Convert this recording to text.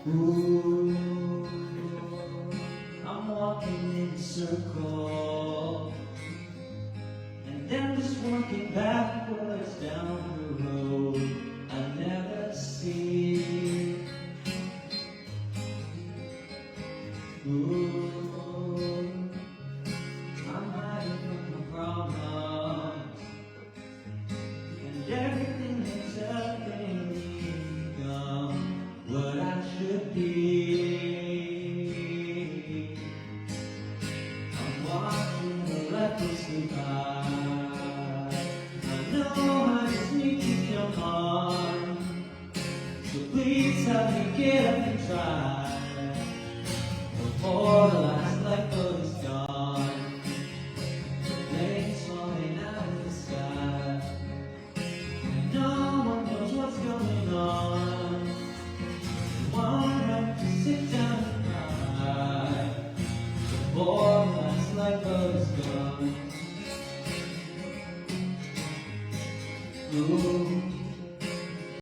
Ooh, I'm walking in a circle, and then just walking backwards down the road I never see. Ooh, I'm hiding from my problems, and everything is helping me become what I should be. I'm watching the recklessly by. I know I just need to jump on, so please help me get up and try before the last lifeboat is gone. The plane's falling out of the sky, and no one knows what's going on. One have to sit down and cry before the last lifeboat is gone. Ooh.